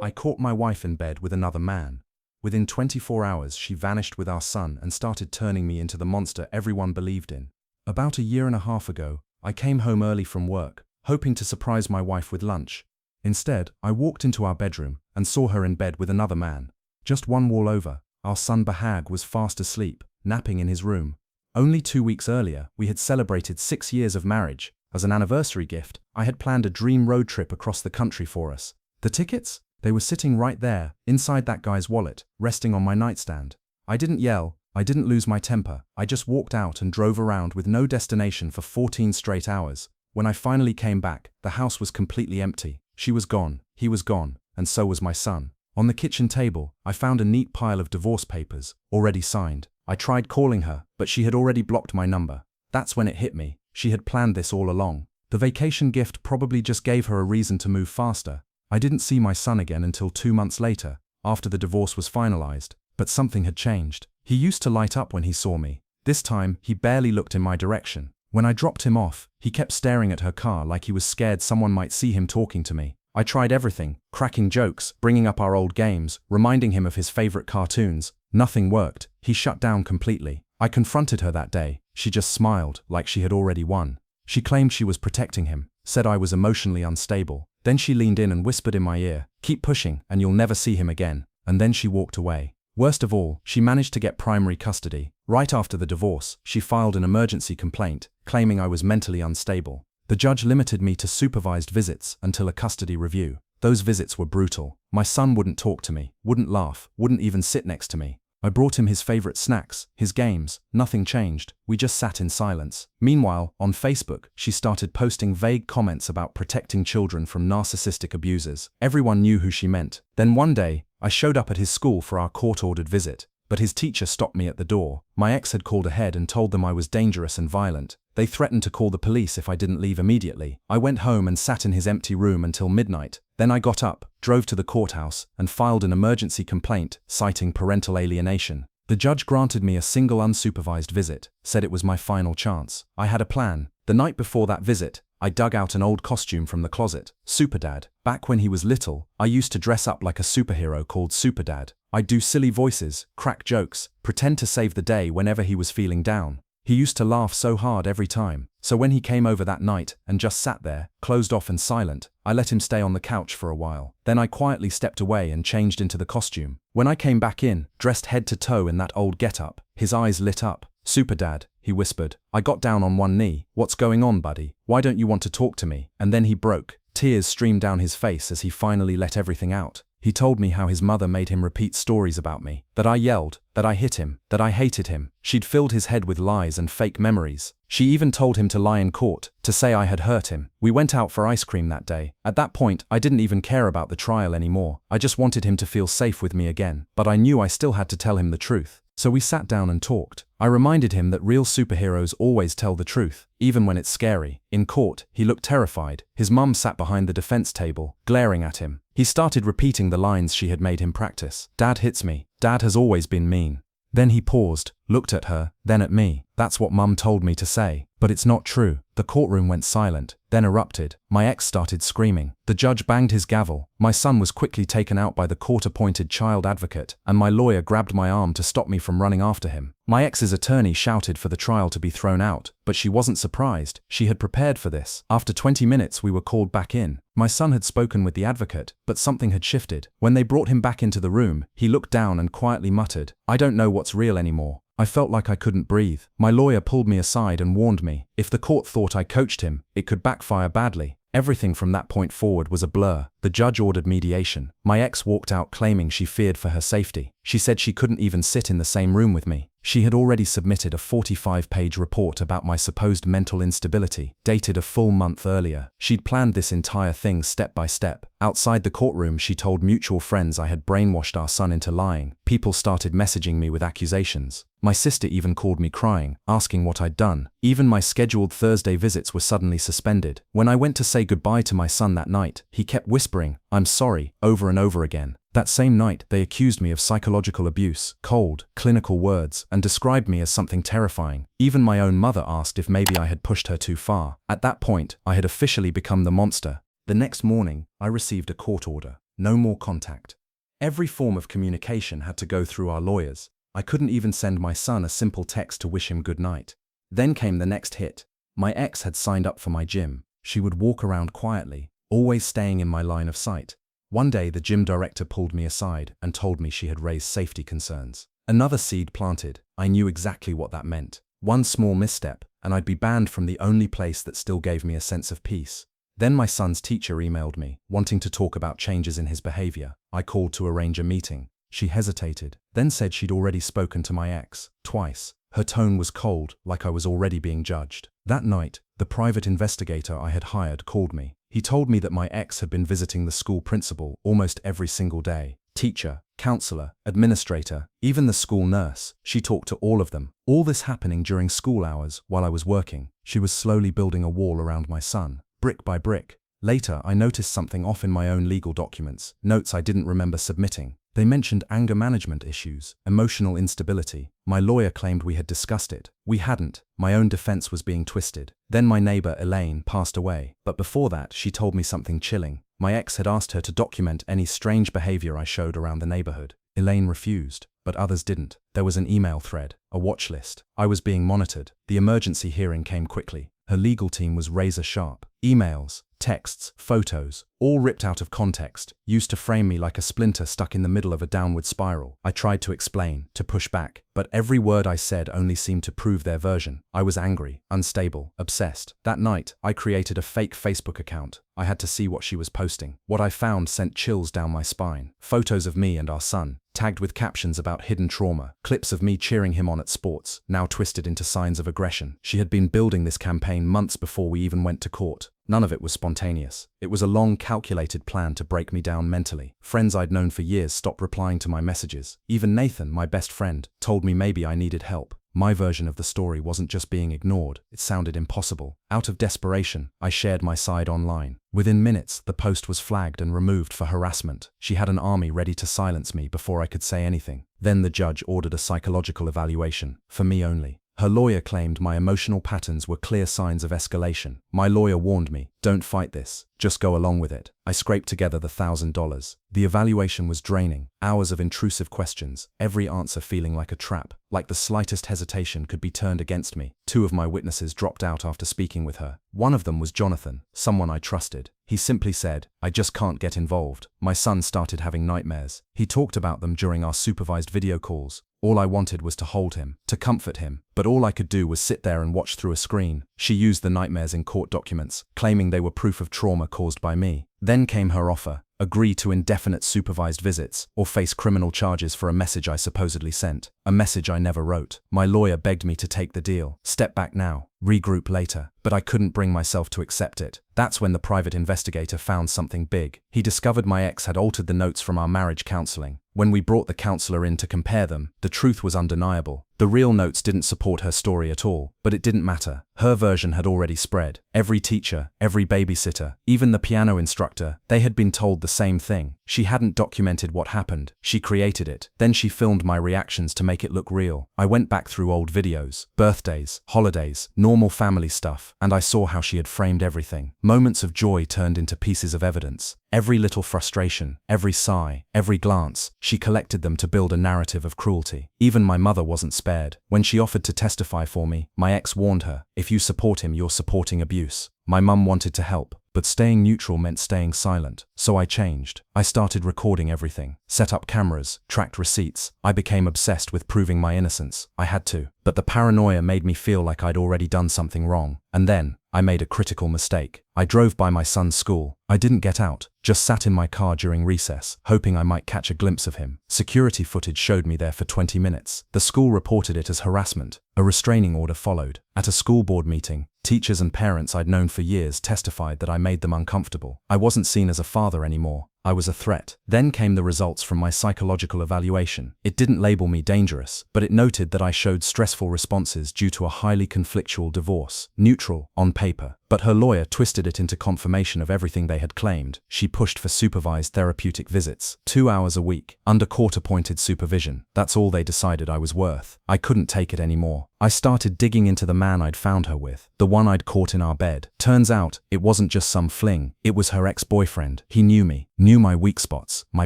I caught my wife in bed with another man. Within 24 hours, she vanished with our son and started turning me into the monster everyone believed in. About a year and a half ago, I came home early from work, hoping to surprise my wife with lunch. Instead, I walked into our bedroom and saw her in bed with another man. Just one wall over, our son Bahag was fast asleep, napping in his room. Only 2 weeks earlier, we had celebrated 6 years of marriage. As an anniversary gift, I had planned a dream road trip across the country for us. The tickets? They were sitting right there, inside that guy's wallet, resting on my nightstand. I didn't yell, I didn't lose my temper, I just walked out and drove around with no destination for 14 straight hours. When I finally came back, the house was completely empty. She was gone, he was gone, and so was my son. On the kitchen table, I found a neat pile of divorce papers, already signed. I tried calling her, but she had already blocked my number. That's when it hit me, she had planned this all along. The vacation gift probably just gave her a reason to move faster. I didn't see my son again until 2 months later, after the divorce was finalized, but something had changed. He used to light up when he saw me. This time, he barely looked in my direction. When I dropped him off, he kept staring at her car like he was scared someone might see him talking to me. I tried everything, cracking jokes, bringing up our old games, reminding him of his favorite cartoons. Nothing worked. He shut down completely. I confronted her that day. She just smiled, like she had already won. She claimed she was protecting him, said I was emotionally unstable. Then she leaned in and whispered in my ear, "Keep pushing, and you'll never see him again." And then she walked away. Worst of all, she managed to get primary custody. Right after the divorce, she filed an emergency complaint, claiming I was mentally unstable. The judge limited me to supervised visits until a custody review. Those visits were brutal. My son wouldn't talk to me, wouldn't laugh, wouldn't even sit next to me. I brought him his favorite snacks, his games. Nothing changed. We just sat in silence. Meanwhile, on Facebook, she started posting vague comments about protecting children from narcissistic abusers. Everyone knew who she meant. Then one day, I showed up at his school for our court-ordered visit, but his teacher stopped me at the door. My ex had called ahead and told them I was dangerous and violent. They threatened to call the police if I didn't leave immediately. I went home and sat in his empty room until midnight. Then I got up, drove to the courthouse, and filed an emergency complaint, citing parental alienation. The judge granted me a single unsupervised visit, said it was my final chance. I had a plan. The night before that visit, I dug out an old costume from the closet. Superdad. Back when he was little, I used to dress up like a superhero called Superdad. I'd do silly voices, crack jokes, pretend to save the day whenever he was feeling down. He used to laugh so hard every time. So when he came over that night and just sat there, closed off and silent, I let him stay on the couch for a while. Then I quietly stepped away and changed into the costume. When I came back in, dressed head to toe in that old getup, his eyes lit up. "Superdad," he whispered. I got down on one knee. "What's going on, buddy? Why don't you want to talk to me?" And then he broke. Tears streamed down his face as he finally let everything out. He told me how his mother made him repeat stories about me, that I yelled, that I hit him, that I hated him. She'd filled his head with lies and fake memories. She even told him to lie in court, to say I had hurt him. We went out for ice cream that day. At that point, I didn't even care about the trial anymore. I just wanted him to feel safe with me again. But I knew I still had to tell him the truth. So we sat down and talked. I reminded him that real superheroes always tell the truth, even when it's scary. In court, he looked terrified. His mum sat behind the defense table, glaring at him. He started repeating the lines she had made him practice. "Dad hits me. Dad has always been mean." Then he paused, looked at her, then at me. "That's what Mum told me to say. But it's not true." The courtroom went silent, then erupted. My ex started screaming. The judge banged his gavel. My son was quickly taken out by the court-appointed child advocate, and my lawyer grabbed my arm to stop me from running after him. My ex's attorney shouted for the trial to be thrown out, but she wasn't surprised. She had prepared for this. After 20 minutes, we were called back in. My son had spoken with the advocate, but something had shifted. When they brought him back into the room, he looked down and quietly muttered, "I don't know what's real anymore." I felt like I couldn't breathe. My lawyer pulled me aside and warned me, if the court thought I coached him, it could backfire badly. Everything from that point forward was a blur. The judge ordered mediation. My ex walked out claiming she feared for her safety. She said she couldn't even sit in the same room with me. She had already submitted a 45-page report about my supposed mental instability, dated a full month earlier. She'd planned this entire thing step by step. Outside the courtroom, she told mutual friends I had brainwashed our son into lying. People started messaging me with accusations. My sister even called me crying, asking what I'd done. Even my scheduled Thursday visits were suddenly suspended. When I went to say goodbye to my son that night, he kept whispering, "I'm sorry," over and over again. That same night, they accused me of psychological abuse, cold, clinical words, and described me as something terrifying. Even my own mother asked if maybe I had pushed her too far. At that point, I had officially become the monster. The next morning, I received a court order. No more contact. Every form of communication had to go through our lawyers. I couldn't even send my son a simple text to wish him good night. Then came the next hit. My ex had signed up for my gym. She would walk around quietly, always staying in my line of sight. One day the gym director pulled me aside and told me she had raised safety concerns. Another seed planted. I knew exactly what that meant. One small misstep, and I'd be banned from the only place that still gave me a sense of peace. Then my son's teacher emailed me, wanting to talk about changes in his behavior. I called to arrange a meeting. She hesitated, then said she'd already spoken to my ex, twice. Her tone was cold, like I was already being judged. That night, the private investigator I had hired called me. He told me that my ex had been visiting the school principal almost every single day. Teacher, counselor, administrator, even the school nurse. She talked to all of them. All this happening during school hours while I was working. She was slowly building a wall around my son, brick by brick. Later, I noticed something off in my own legal documents, notes I didn't remember submitting. They mentioned anger management issues, emotional instability. My lawyer claimed we had discussed it. We hadn't. My own defense was being twisted. Then my neighbor, Elaine, passed away. But before that, she told me something chilling. My ex had asked her to document any strange behavior I showed around the neighborhood. Elaine refused, but others didn't. There was an email thread, a watch list. I was being monitored. The emergency hearing came quickly. Her legal team was razor sharp. Emails, texts, photos, all ripped out of context, used to frame me like a splinter stuck in the middle of a downward spiral. I tried to explain, to push back, but every word I said only seemed to prove their version. I was angry, unstable, obsessed. That night, I created a fake Facebook account. I had to see what she was posting. What I found sent chills down my spine. Photos of me and our son, tagged with captions about hidden trauma, clips of me cheering him on at sports, now twisted into signs of aggression. She had been building this campaign months before we even went to court. None of it was spontaneous. It was a long, calculated plan to break me down mentally. Friends I'd known for years stopped replying to my messages. Even Nathan, my best friend, told me maybe I needed help. My version of the story wasn't just being ignored, it sounded impossible. Out of desperation, I shared my side online. Within minutes, the post was flagged and removed for harassment. She had an army ready to silence me before I could say anything. Then the judge ordered a psychological evaluation, for me only. Her lawyer claimed my emotional patterns were clear signs of escalation. My lawyer warned me, don't fight this, just go along with it. I scraped together the $1,000. The evaluation was draining, hours of intrusive questions, every answer feeling like a trap, like the slightest hesitation could be turned against me. 2 of my witnesses dropped out after speaking with her. One of them was Jonathan, someone I trusted. He simply said, I just can't get involved. My son started having nightmares. He talked about them during our supervised video calls. All I wanted was to hold him, to comfort him, but all I could do was sit there and watch through a screen. She used the nightmares in court documents, claiming they were proof of trauma caused by me. Then came her offer, agree to indefinite supervised visits, or face criminal charges for a message I supposedly sent, a message I never wrote. My lawyer begged me to take the deal, step back now, regroup later, but I couldn't bring myself to accept it. That's when the private investigator found something big. He discovered my ex had altered the notes from our marriage counseling. When we brought the counselor in to compare them, the truth was undeniable. The real notes didn't support her story at all, but it didn't matter. Her version had already spread. Every teacher, every babysitter, even the piano instructor, they had been told the same thing. She hadn't documented what happened. She created it. Then she filmed my reactions to make it look real. I went back through old videos, birthdays, holidays, normal family stuff, and I saw how she had framed everything. Moments of joy turned into pieces of evidence. Every little frustration, every sigh, every glance, she collected them to build a narrative of cruelty. Even my mother wasn't spared. When she offered to testify for me, my ex warned her, if you support him, you're supporting abuse. My mum wanted to help, but staying neutral meant staying silent. So I changed. I started recording everything, set up cameras, tracked receipts. I became obsessed with proving my innocence. I had to. But the paranoia made me feel like I'd already done something wrong. And then, I made a critical mistake. I drove by my son's school. I didn't get out, just sat in my car during recess, hoping I might catch a glimpse of him. Security footage showed me there for 20 minutes. The school reported it as harassment. A restraining order followed. At a school board meeting, teachers and parents I'd known for years testified that I made them uncomfortable. I wasn't seen as a father anymore. I was a threat. Then came the results from my psychological evaluation. It didn't label me dangerous, but it noted that I showed stressful responses due to a highly conflictual divorce. Neutral, on paper, But her lawyer twisted it into confirmation of everything they had claimed. She pushed for supervised therapeutic visits, 2 hours a week, under court-appointed supervision. That's all they decided I was worth. I couldn't take it anymore. I started digging into the man I'd found her with, the one I'd caught in our bed. Turns out, it wasn't just some fling, it was her ex-boyfriend. He knew me, knew my weak spots, my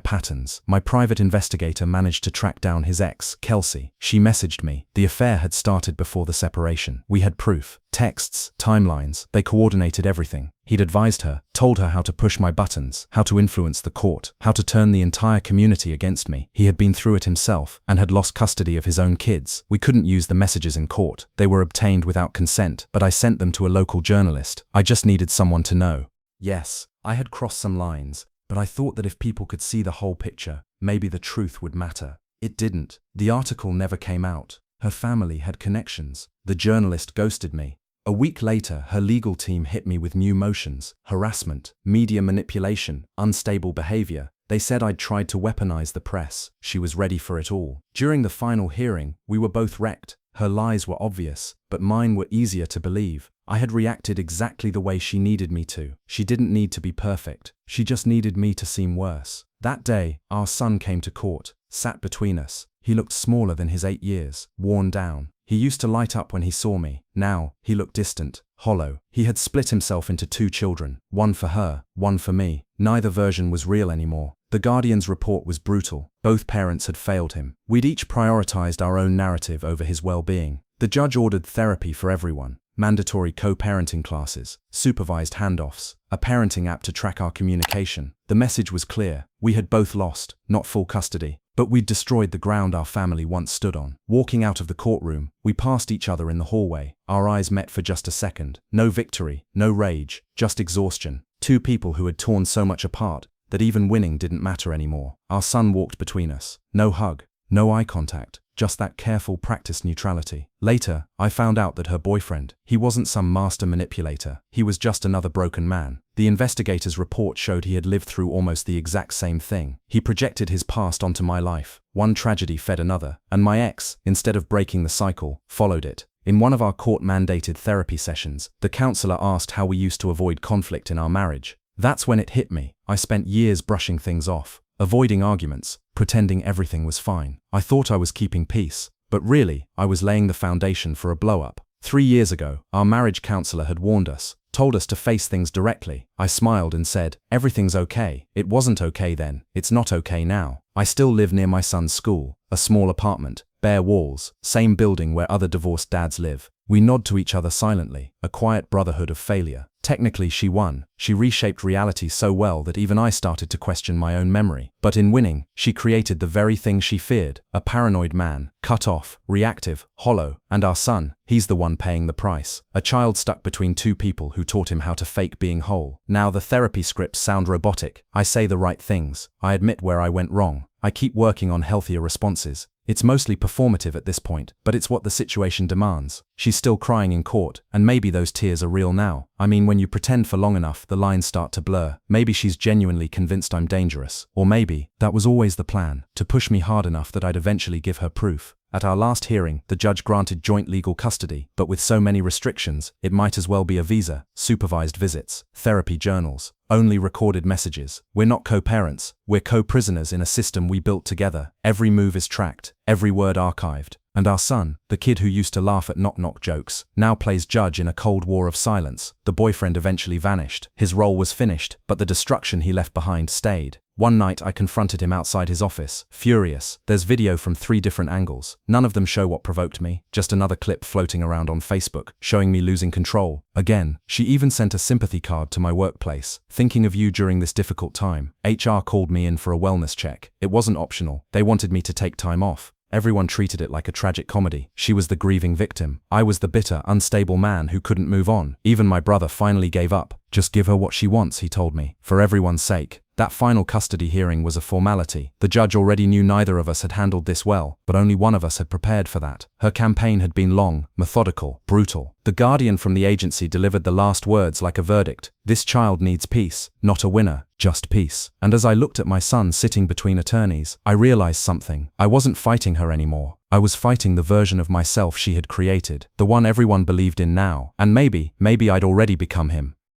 patterns. My private investigator managed to track down his ex, Kelsey. She messaged me. The affair had started before the separation. We had proof, texts, timelines. They coordinated everything. He'd advised her, told her how to push my buttons, how to influence the court, how to turn the entire community against me. He had been through it himself and had lost custody of his own kids. We couldn't use the messages in court. They were obtained without consent, but I sent them to a local journalist. I just needed someone to know. Yes, I had crossed some lines, but I thought that if people could see the whole picture, maybe the truth would matter. It didn't. The article never came out. Her family had connections. The journalist ghosted me. A week later, her legal team hit me with new motions: harassment, media manipulation, unstable behavior. They said I'd tried to weaponize the press. She was ready for it all. During the final hearing, we were both wrecked. Her lies were obvious, but mine were easier to believe. I had reacted exactly the way she needed me to. She didn't need to be perfect. She just needed me to seem worse. That day, our son came to court, sat between us. He looked smaller than his 8 years, worn down. He used to light up when he saw me. Now, he looked distant, hollow. He had split himself into 2 children, one for her, one for me. Neither version was real anymore. The Guardian's report was brutal. Both parents had failed him. We'd each prioritized our own narrative over his well-being. The judge ordered therapy for everyone, mandatory co-parenting classes, supervised handoffs, a parenting app to track our communication. The message was clear. We had both lost, not full custody, but we'd destroyed the ground our family once stood on. Walking out of the courtroom, we passed each other in the hallway. Our eyes met for just a second. No victory, no rage, just exhaustion. 2 people who had torn so much apart that even winning didn't matter anymore. Our son walked between us. No hug, no eye contact, just that careful practiced neutrality. Later, I found out that her boyfriend, he wasn't some master manipulator. He was just another broken man. The investigator's report showed he had lived through almost the exact same thing. He projected his past onto my life. One tragedy fed another, and my ex, instead of breaking the cycle, followed it. In one of our court-mandated therapy sessions, the counselor asked how we used to avoid conflict in our marriage. That's when it hit me. I spent years brushing things off, avoiding arguments, pretending everything was fine. I thought I was keeping peace, but really, I was laying the foundation for a blow-up. 3 years ago, our marriage counselor had warned us, told us to face things directly. I smiled and said, "Everything's okay." It wasn't okay then. It's not okay now. I still live near my son's school, a small apartment, bare walls, same building where other divorced dads live. We nod to each other silently, a quiet brotherhood of failure. Technically, she won. She reshaped reality so well that even I started to question my own memory. But in winning, she created the very thing she feared: a paranoid man, cut off, reactive, hollow. And our son, he's the one paying the price. A child stuck between 2 people who taught him how to fake being whole. Now the therapy scripts sound robotic. I say the right things. I admit where I went wrong. I keep working on healthier responses. It's mostly performative at this point, but it's what the situation demands. She's still crying in court, and maybe those tears are real now. I mean, when you pretend for long enough, the lines start to blur. Maybe she's genuinely convinced I'm dangerous. Or maybe, that was always the plan, to push me hard enough that I'd eventually give her proof. At our last hearing, the judge granted joint legal custody, but with so many restrictions, it might as well be a visa: supervised visits, therapy journals, only recorded messages. We're not co-parents, we're co-prisoners in a system we built together. Every move is tracked, every word archived. And our son, the kid who used to laugh at knock-knock jokes, now plays judge in a cold war of silence. The boyfriend eventually vanished. His role was finished, but the destruction he left behind stayed. One night I confronted him outside his office, furious. There's video from 3 different angles. None of them show what provoked me, just another clip floating around on Facebook, showing me losing control. Again, she even sent a sympathy card to my workplace. "Thinking of you during this difficult time." HR called me in for a wellness check. It wasn't optional. They wanted me to take time off. Everyone treated it like a tragic comedy. She was the grieving victim. I was the bitter, unstable man who couldn't move on. Even my brother finally gave up. "Just give her what she wants," he told me, "for everyone's sake." That final custody hearing was a formality. The judge already knew neither of us had handled this well, but only one of us had prepared for that. Her campaign had been long, methodical, brutal. The Guardian from the agency delivered the last words like a verdict: "This child needs peace, not a winner, just peace." And as I looked at my son sitting between attorneys, I realized something. I wasn't fighting her anymore. I was fighting the version of myself she had created, the one everyone believed in now, and maybe I'd already become him.